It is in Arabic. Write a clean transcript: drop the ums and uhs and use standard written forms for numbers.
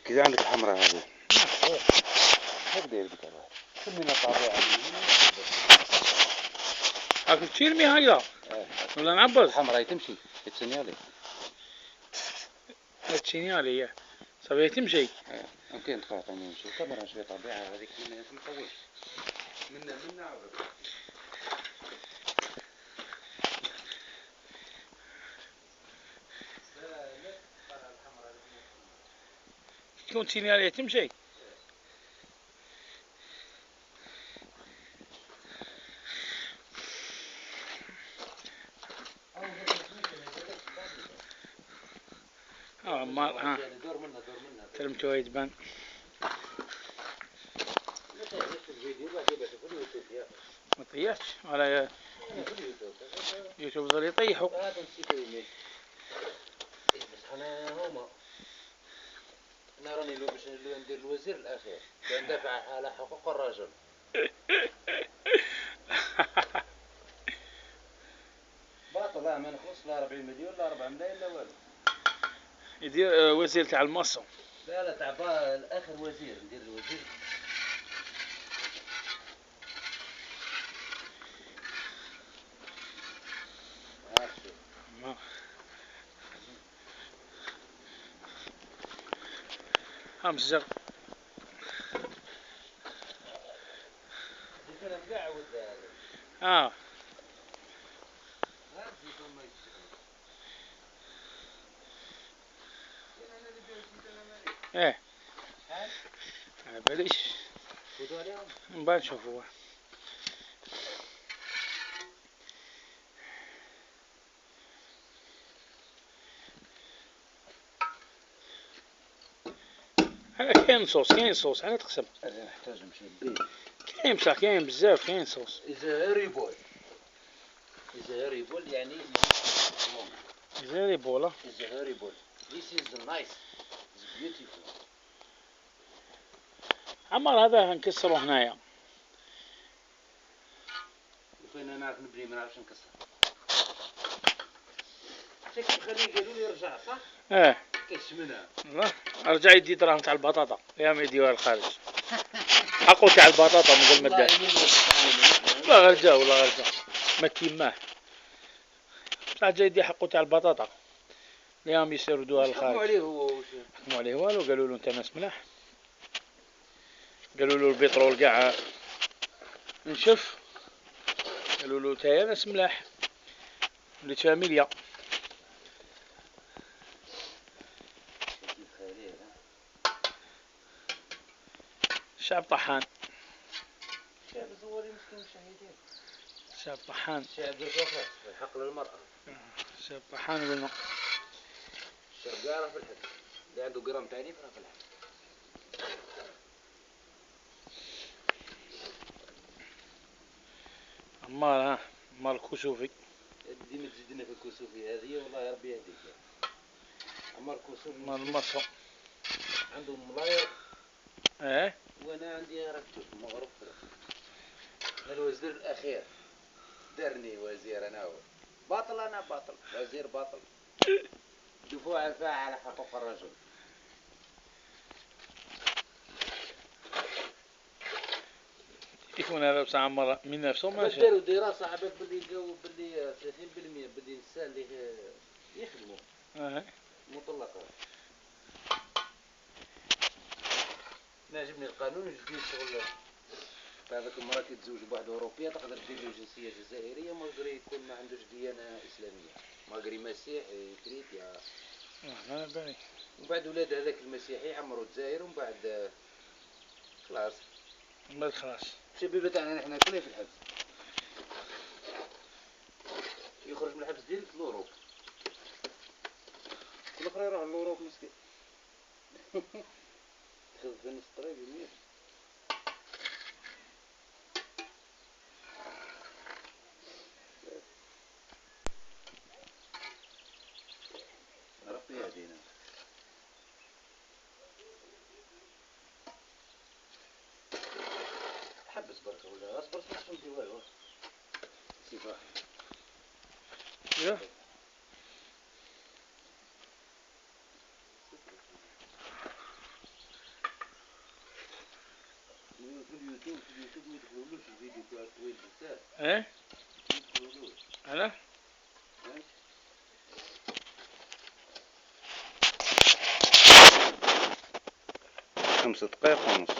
كذا عندك الحمراء هذه هكذا يربط عليها كلنا طبيعة هاك تشيل هاي ولا نعبز الحمراء تمشي تسنيالي تشينيالي هي صبي تمشي ممكن تقاطع يمشي كاميرا شوية طبيعة هذيك ما تطولش منا عبد تكون تشينيالي تمشي عمار ها دور منها ترمتو يتبان ما طيحش على يوتيوب ظل يطيحوا انا راني لو باش ندير الوزير الاخير ندافع على حقوق الرجل باطل ما نخلص لا 40 مليون لا 4 ملايين لا والو يدير وزير تاع المصو لا تاع الاخر وزير ندير الوزير همزة ايه بليش نبان نشوفوه كاين صوص على تقسم هذا نحتاج نمشي بيه كاين بصح كاين بزاف كاين صوص إذا هاريبول يعني زيري بولا It's horrible. This is nice. It's beautiful. عمر هذا هنكسره هنايا وفين نعرف نبني ما نعرفش نكسر شكل خليه قالوا لي يرجع صح؟ ايه كاش منها لا رجع يدي دراهم تاع البطاطا يا ما يديوها الخارج حقو تاع البطاطا من قبل ما دار لا غرجع ولا غرجع ما تيماه بصح جاي يدي حقو تاع البطاطا اليوم يسردوها الخارج حكموا عليه هو حكموا عليه والو قالوا له انت ناس ملاح قالوا له البترول كاع نشف قالوا له تايا ناس ملاح وليت فاميليا الشعب طحان الشعب زواري مسكين مشاهدين الشعب طحان الشعب زواري الحق للمرأة الشعب طحان قلنا الشعب قاعد في الحد اللي عنده جرام تعريف راه في الحد عمار عمار الكسوفي ديما تزيدنا في الكسوفي هذه والله يا ربي يهديك عمار الكسوفي عمار المصر عنده ملاير ايه وانا عندي ركتب مغرب الوزير الاخير درني وزير انا هو باطل انا باطل وزير باطل دفوع فاعل على حقوق الرجل يكون هذا بصح عمر من نفسه ما شاء داروا دراسة عباد باللي جاوا باللي 30% باللي النساء اللي يخدموا مطلقات نعجبني القانون يجبني الشغل هذاك المرأة كي تزوج بواحدة أوروبية تقدر تدير له جنسية جزائرية ماغري يكون ما عندوش ديانة إسلامية ماغري مسيحي كريتيا ما بالي ومن بعد ولاد هذاك المسيحي عمروا الجزائر ومن بعد خلاص بعد خلاص الشبيبة تاعنا نحنا كلنا في الحبس يخرج من الحبس ديريكت لوروب الآخر يروح لوروب مسكين خذ في نص الطريق يمين ربي يهدينا حبس بركة ولا اصبر ما فهمتي والو سيفا يا اليوتيوب ما يدخلولوش الفيديو تاعو طويل بزاف. ايه ما يدخلولوش. انا 5 دقائق ونص.